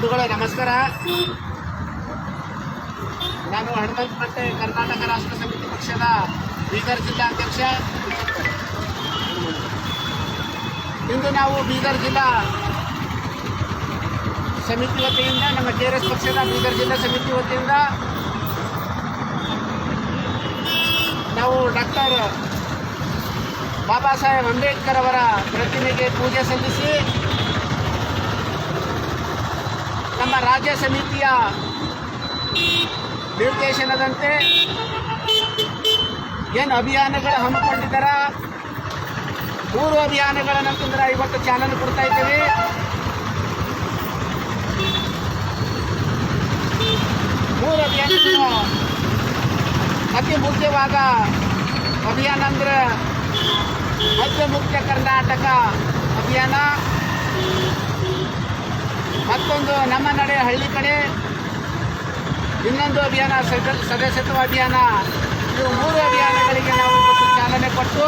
ಬಂಧುಗಳೇ ನಮಸ್ಕಾರ. ನಾನು ಹನುಮಂತಪಟ್ಟೆ ಕರ್ನಾಟಕ ರಾಷ್ಟ್ರ ಸಮಿತಿ ಪಕ್ಷದ ಬೀದರ್ ಜಿಲ್ಲಾಧ್ಯಕ್ಷ. ಇಂದು ನಾವು ಬೀದರ್ ಜಿಲ್ಲಾ ಸಮಿತಿ ವತಿಯಿಂದ ನಮ್ಮ KRS ಪಕ್ಷದ ಬೀದರ್ ಜಿಲ್ಲಾ ಸಮಿತಿ ವತಿಯಿಂದ ನಾವು ಡಾಕ್ಟರ್ ಬಾಬಾ ಸಾಹೇಬ್ ಅಂಬೇಡ್ಕರ್ ಅವರ ಪ್ರತಿಮೆಗೆ ಪೂಜೆ ಸಲ್ಲಿಸಿ ನಮ್ಮ ರಾಜ್ಯ ಸಮಿತಿಯ ನಿರ್ದೇಶನದಂತೆ ಏನು ಅಭಿಯಾನಗಳು ಹಮ್ಮಿಕೊಂಡಿದ್ದಾರ 3 ಅಭಿಯಾನಗಳನ್ನಂತಂದ್ರೆ ಇವತ್ತು ಚಾಲನೆ ಕೊಡ್ತಾ ಇದ್ದೀವಿ. ಮೂರು ಅಭಿಯಾನಗಳು ಅತಿ ಮುಖ್ಯವಾದ ಅಭಿಯಾನ ಅಂದರೆ ಮದ್ಯಮುಕ್ತ ಕರ್ನಾಟಕ ಅಭಿಯಾನ, ಮತ್ತೊಂದು ನಮ್ಮ ನಡೆ ಹಳ್ಳಿ ಕಡೆ, ಇನ್ನೊಂದು ಅಭಿಯಾನ ಸದಸ್ಯತ್ವ ಅಭಿಯಾನ. ಇವು 3 ಅಭಿಯಾನಗಳಿಗೆ ನಾವು ಇವತ್ತು ಚಾಲನೆ ಕೊಟ್ಟು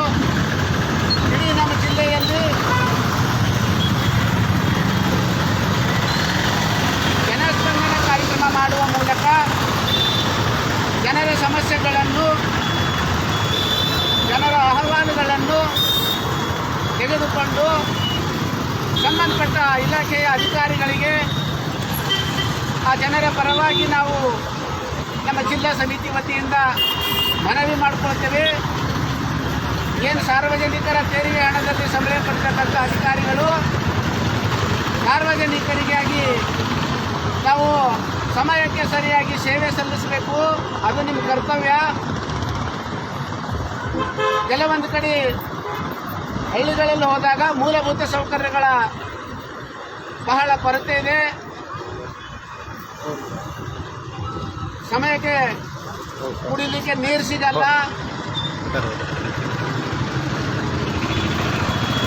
ಇಡೀ ನಮ್ಮ ಜಿಲ್ಲೆಯಲ್ಲಿ ಜನಸ್ಪಂದನ ಕಾರ್ಯಕ್ರಮ ಮಾಡುವ ಮೂಲಕ ಜನರ ಸಮಸ್ಯೆಗಳನ್ನು, ಜನರ ಅಹವಾಲುಗಳನ್ನು ತೆಗೆದುಕೊಂಡು ಸಂಬಂಧಪಟ್ಟ ಇಲಾಖೆಯ ಅಧಿಕಾರಿಗಳಿಗೆ ಆ ಜನರ ಪರವಾಗಿ ನಾವು ನಮ್ಮ ಜಿಲ್ಲಾ ಸಮಿತಿ ವತಿಯಿಂದ ಮನವಿ ಮಾಡಿಕೊಳ್ತೇವೆ. ಏನು ಸಾರ್ವಜನಿಕರ ತೆರಿಗೆ ಹಣದಲ್ಲಿ ಸಂಬಳ ಪಡೆತಕ್ಕಂಥ ಅಧಿಕಾರಿಗಳು ಸಾರ್ವಜನಿಕರಿಗಾಗಿ ನಾವು ಸಮಯಕ್ಕೆ ಸರಿಯಾಗಿ ಸೇವೆ ಸಲ್ಲಿಸಬೇಕು, ಅದು ನಿಮ್ಮ ಕರ್ತವ್ಯ. ಕೆಲವೊಂದು ಕಡೆ ಹಳ್ಳಿಗಳಲ್ಲಿ ಹೋದಾಗ ಮೂಲಭೂತ ಸೌಕರ್ಯಗಳ ಬಹಳ ಕೊರತೆ ಇದೆ. ಸಮಯಕ್ಕೆ ಕುಡಿಲಿಕ್ಕೆ ನೀರು ಸಿಗಲ್ಲ,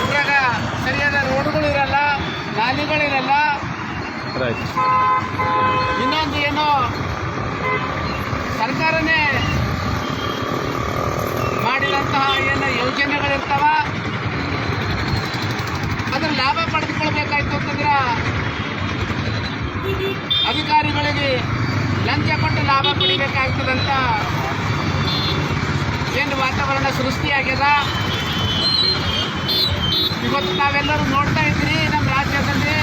ಇವಾಗ ಸರಿಯಾದ ರೋಡ್ಗಳು ಇರಲ್ಲ, ನಾಲಿಗಳಿರಲ್ಲ. ಇನ್ನೊಂದು ಏನೋ ಸರ್ಕಾರನೇ ಮಾಡಿದಂತಹ ಏನು ಯೋಜನೆಗಳಿರ್ತಾವ ಅದರ ಲಾಭ ಪಡೆದುಕೊಳ್ಬೇಕಾಯ್ತು ಅಂತಂದ್ರೆ ಅಧಿಕಾರಿಗಳಿಗೆ ಲಂಚ ಕೊಟ್ಟು ಲಾಭ ಪಡಿಬೇಕಾಗ್ತದಂತ ಏನು ವಾತಾವರಣ ಸೃಷ್ಟಿಯಾಗ್ಯದ. ಇವತ್ತು ನಾವೆಲ್ಲರೂ ನೋಡ್ತಾ ಇದ್ದೀರಿ, ನಮ್ಮ ರಾಜ್ಯದಲ್ಲಿ,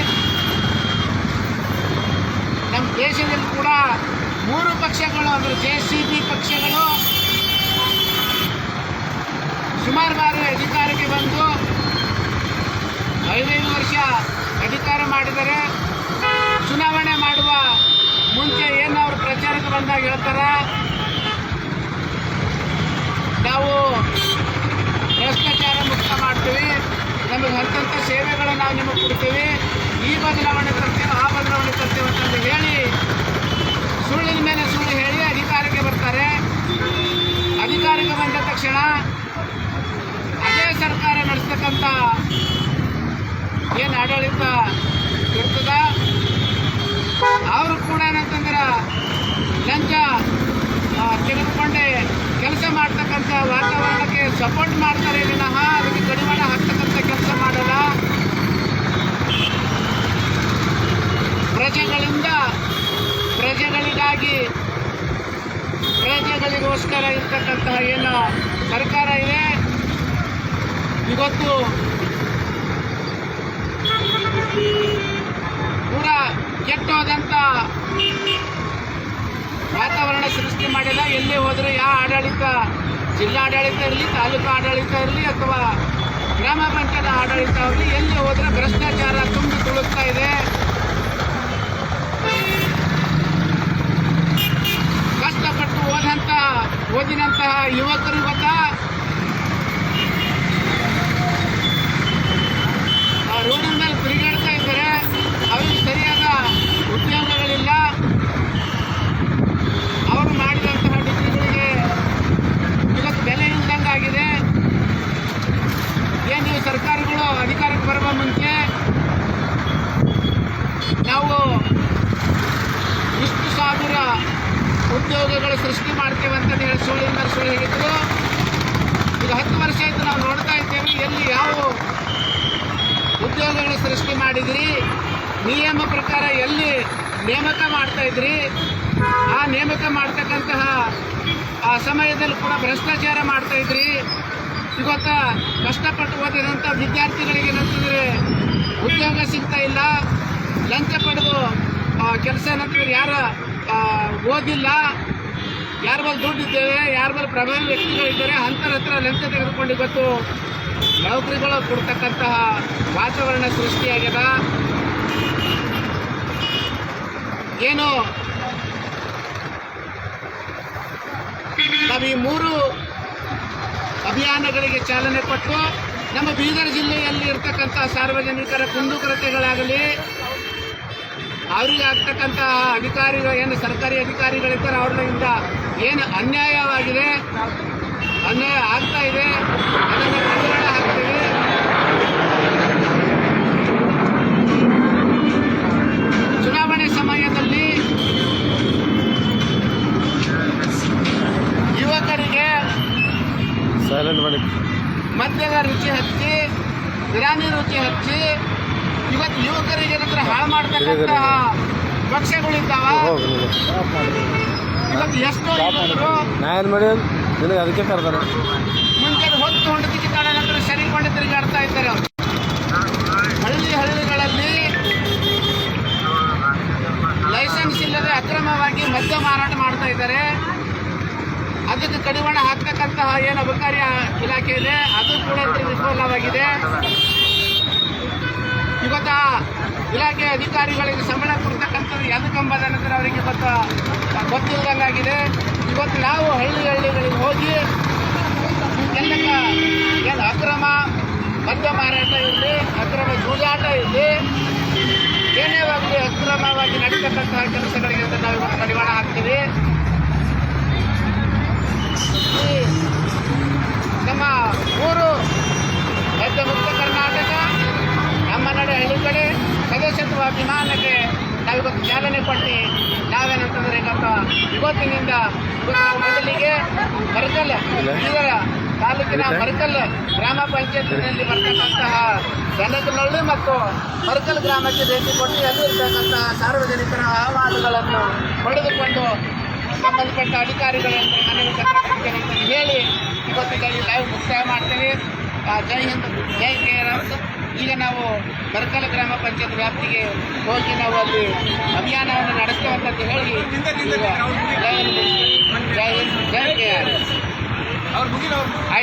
ನಮ್ಮ ದೇಶದಲ್ಲಿ ಕೂಡ 3 ಪಕ್ಷಗಳು ಅಂದರೆ JCB ಪಕ್ಷಗಳು ಸುಮಾರು ಬಾರಿ ಅಧಿಕಾರಕ್ಕೆ ಬಂದು 5 ವರ್ಷ ಅಧಿಕಾರ ಮಾಡಿದರೆ ಚುನಾವಣೆ ಮಾಡುವ ಮುಂಚೆ ಏನು ಅವರು ಪ್ರಚಾರಕ್ಕೆ ಬಂದಾಗ ಹೇಳ್ತಾರೆ, ನಾವು ಭ್ರಷ್ಟಾಚಾರ ಮುಕ್ತ ಮಾಡ್ತೀವಿ, ನಮಗೆ ಹಂತಂಥ ಸೇವೆಗಳನ್ನು ನಾವು ನಿಮಗೆ ಕೊಡ್ತೀವಿ, ಈ ಬದಲಾವಣೆ ತರ್ತೇವೆ, ಆ ಬದಲಾವಣೆ ತರ್ತೇವೆ ಅಂತಂದು ಹೇಳಿ ಸುಳ್ಳಿನ ಮೇಲೆ ಸುಳ್ಳು ಹೇಳಿ ಅಧಿಕಾರಕ್ಕೆ ಬರ್ತಾರೆ. ಅಧಿಕಾರಕ್ಕೆ ಬಂದ ತಕ್ಷಣ ಅದೇ ಸರ್ಕಾರ ನಡೆಸ್ತಕ್ಕಂಥ ಏನು ಆಡಳಿತ ಇರ್ತದ ಅವರು ಕೂಡ ಏನಂತಂದ್ರೆ ಲಂಚ ತೆಗೆದುಕೊಂಡೇ ಕೆಲಸ ಮಾಡ್ತಕ್ಕಂಥ ವಾತಾವರಣಕ್ಕೆ ಸಪೋರ್ಟ್ ಮಾಡ್ತಾರೆ ವಿನಃ ಅದಕ್ಕೆ ಕಡಿವಾಣ ಹಾಕ್ತಕ್ಕಂಥ ಕೆಲಸ ಮಾಡಲ್ಲ. ಪ್ರಜೆಗಳಿಂದ ಪ್ರಜೆಗಳಿಗಾಗಿ ಪ್ರಜೆಗಳಿಗೋಸ್ಕರ ಇರ್ತಕ್ಕಂತಹ ಏನು ಸರ್ಕಾರ ಇದೆ, ಇವತ್ತು ಕೂಡ ಕೆಟ್ಟೋದಂಥ ವಾತಾವರಣ ಸೃಷ್ಟಿ ಮಾಡಿಲ್ಲ. ಎಲ್ಲಿ ಹೋದರೆ ಯಾವ ಆಡಳಿತ, ಜಿಲ್ಲಾಡಳಿತ ಇರಲಿ, ತಾಲೂಕು ಆಡಳಿತ ಇರಲಿ ಅಥವಾ ಗ್ರಾಮ ಪಂಚಾಯತ್ ಆಡಳಿತ ಇರಲಿ, ಎಲ್ಲಿ ಹೋದರೆ ಭ್ರಷ್ಟಾಚಾರ ತುಂಬಿ ತುಳುಕ್ತಾ ಇದೆ. ಕಷ್ಟಪಟ್ಟು ಓದಿನಂತಹ ಯುವಕರು ಗೊತ್ತಾ ರೋಡಿನ ಮೇಲೆ ತಿರುಗಾಡ್ತಾ ಇದ್ದಾರೆ, ಅವರಿಗೆ ಸರಿಯಾದ ಉದ್ಯೋಗಗಳಿಲ್ಲ. ಅವರು ಮಾಡಿದಂತಹ ಡಿಗ್ರಿಗಳಿಗೆ ಇವತ್ತು ಬೆಲೆ ಇಲ್ದಂಗಾಗಿದೆ. ಏನು ನೀವು ಸರ್ಕಾರಗಳು ಅಧಿಕಾರಕ್ಕೆ ಬರುವ ಮುಂಚೆ ನಾವು ಇಷ್ಟು ಸಾವಿರ ಉದ್ಯೋಗಗಳು ಸೃಷ್ಟಿ ಮಾಡ್ತೇವೆ ಅಂತ ಹೇಳಿ ಸುಳ್ಳಿನ ಸುಳ್ಳು ಹೇಳಿದ್ರು. ಈಗ 10 ವರ್ಷ ಆಯಿತು ನಾವು ನೋಡ್ತಾ ಇದ್ದೇವೆ, ಎಲ್ಲಿ ಯಾವ ಉದ್ಯೋಗಗಳು ಸೃಷ್ಟಿ ಮಾಡಿದ್ರಿ, ನಿಯಮ ಪ್ರಕಾರ ಎಲ್ಲಿ ನೇಮಕ ಮಾಡ್ತಾ ಇದ್ರಿ, ಆ ನೇಮಕ ಮಾಡ್ತಕ್ಕಂತಹ ಆ ಸಮಯದಲ್ಲಿ ಕೂಡ ಭ್ರಷ್ಟಾಚಾರ ಮಾಡ್ತಾ ಇದ್ರಿ. ಇವತ್ತು ಕಷ್ಟಪಟ್ಟು ಓದಿದಂಥ ವಿದ್ಯಾರ್ಥಿಗಳಿಗೆ ಏನಂತಂದರೆ ಉದ್ಯೋಗ ಸಿಗ್ತಾ ಇಲ್ಲ. ಲಂಚ ಪಡೆದು ಕೆಲಸ ಏನಂತಂದ್ರೆ ಯಾರು ಓದಿಲ್ಲ, ಯಾರ ಮೇಲೆ ದುಡ್ಡಿದ್ದೇವೆ, ಯಾರ ಮೇಲೆ ಪ್ರಭಾವಿ ವ್ಯಕ್ತಿಗಳಿದ್ದಾರೆ ಅಂತರ ಹತ್ರ ಲಂಚ ತೆಗೆದುಕೊಂಡು ಇವತ್ತು ನೌಕರಿಗಳು ಕೊಡ್ತಕ್ಕಂತಹ ವಾತಾವರಣ ಸೃಷ್ಟಿಯಾಗ್ಯದ. ಏನು ನಾವು ಈ 3 ಅಭಿಯಾನಗಳಿಗೆ ಚಾಲನೆ ಕೊಟ್ಟು ನಮ್ಮ ಬೀದರ್ ಜಿಲ್ಲೆಯಲ್ಲಿ ಇರ್ತಕ್ಕಂಥ ಸಾರ್ವಜನಿಕರ ಕುಂದುಕೊರತೆಗಳಾಗಲಿ, ಅವರಿಗೆ ಆಗ್ತಕ್ಕಂತಹ ಅಧಿಕಾರಿಗಳು ಏನು ಸರ್ಕಾರಿ ಅಧಿಕಾರಿಗಳಿದ್ದಾರೆ ಅವರಿಂದ ಏನು ಅನ್ಯಾಯವಾಗಿದೆ, ಅನ್ಯಾಯ ಆಗ್ತಾ ಇದೆ, ಅದನ್ನು ಕಡಿವಾಣ ಹಾಕ್ತೀವಿ. ಚುನಾವಣೆ ಸಮಯದಲ್ಲಿ ಯುವಕರಿಗೆ ಮದ್ಯದ ರುಚಿ ಹಚ್ಚಿ, ಬಿರಿಯಾನಿ ರುಚಿ ಹಚ್ಚಿ ಇವತ್ತು ಯುವಕರಿಗೆ ಏನಂದ್ರೆ ಹಾಳು ಮಾಡ್ತಕ್ಕಂತಹ ಪಕ್ಷಗಳಿದ್ದಾವ. ಇವತ್ತು ಎಷ್ಟು ಅದಕ್ಕೆ ಕರೆದಾರೆ ಮುಂಚೆ ಹೊತ್ತು ಹೊಂಡತಿ ಕಿತ್ತಾಡ ನಂತರ ಸರಿಕೊಂಡು ತಿರುಗಾಡ್ತಾ ಇದ್ದಾರೆ. ಅವರು ಹಳ್ಳಿಗಳಲ್ಲಿ ಲೈಸೆನ್ಸ್ ಇಲ್ಲದೆ ಅಕ್ರಮವಾಗಿ ಮದ್ಯ ಮಾರಾಟ ಮಾಡ್ತಾ ಇದ್ದಾರೆ. ಅದಕ್ಕೆ ಕಡಿವಾಣ ಹಾಕ್ತಕ್ಕಂತಹ ಏನು ಅಬಕಾರಿ ಇಲಾಖೆ ಇದೆ ಅದು ಕೂಡ ವಿಫಲವಾಗಿದೆ. ಇವತ್ತು ಇಲಾಖೆ ಅಧಿಕಾರಿಗಳಿಗೆ ಸಂಬಳ ಕೊಡ್ತಕ್ಕಂಥದ್ದು ಎದಕ್ಕಂಬದ ನಂತರ ಅವರಿಗೆ ಗೊತ್ತಿಲ್ಲದಂಗಾಗಿದೆ. ಇವತ್ತು ನಾವು ಹಳ್ಳಿಗಳಿಗೆ ಹೋಗಿ ಎಲ್ಲಕ್ಕ ಏನು ಅಕ್ರಮ ಮದ್ಯ ಮಾರಾಟ ಇರಲಿ, ಅಕ್ರಮ ಜೂಜಾಟ ಇರಲಿ, ಏನೇ ಆಗಲಿ ಅಕ್ರಮವಾಗಿ ನಡೀತಕ್ಕಂತಹ ಕೆಲಸಗಳಿಗೆ ನಾವು ಇವತ್ತು ಕಡಿವಾಣ ಹಾಕ್ತೀವಿ. ನಮ್ಮ ಊರು ಮಧ್ಯ ಮುಕ್ತ ಕರ್ನಾಟಕ ನಮ್ಮ ನಡೆ ಹಳ್ಳಿ ಕಡೆ ಸದಸ್ಯತ್ವ ಅಭಿಯಾನಕ್ಕೆ ನಾವಿವತ್ತು ಚಾಲನೆ ಕೊಟ್ಟು ನಾವೇನಂತಂದ್ರೆ ಇವತ್ತಿನಿಂದ ಮೊದಲಿಗೆ ಮರಕಲ್ ಬೀದರ ತಾಲೂಕಿನ ಮರಕಲ್ ಗ್ರಾಮ ಪಂಚಾಯತ್ನಲ್ಲಿ ಬರ್ತಕ್ಕಂತಹ ಜನಕನಹಳ್ಳಿ ಮತ್ತು ಮರಕಲ್ ಗ್ರಾಮಕ್ಕೆ ಭೇಟಿ ಕೊಟ್ಟು ಅಲ್ಲಿರ್ತಕ್ಕಂತಹ ಸಾರ್ವಜನಿಕರ ಅಹವಾಲುಗಳನ್ನು ಪಡೆದುಕೊಂಡು ಸಂಬಂಧಪಟ್ಟ ಅಧಿಕಾರಿಗಳನ್ನು ಮನವಿ ಪತ್ರ ಹೇಳಿ ಇವತ್ತಿಗೆ ಲೈವ್ ಮುಕ್ತಾಯ ಮಾಡ್ತೇವೆ. ಜೈ ಹಿಂದ್, ಜೈ ಕೇರಳ. ಈಗ ನಾವು ಮರಕಲ್ ಗ್ರಾಮ ಪಂಚಾಯತ್ ವ್ಯಾಪ್ತಿಗೆ ಹೋಗಿ ನಾವು ಅಲ್ಲಿ ಅಭಿಯಾನವನ್ನು ನಡೆಸ್ತೇವಂತ ಹೇಳಿ ಜೈ ಹಿಂದ್, ಜೈ ಕೇರಳ. ಆಯ್ತು.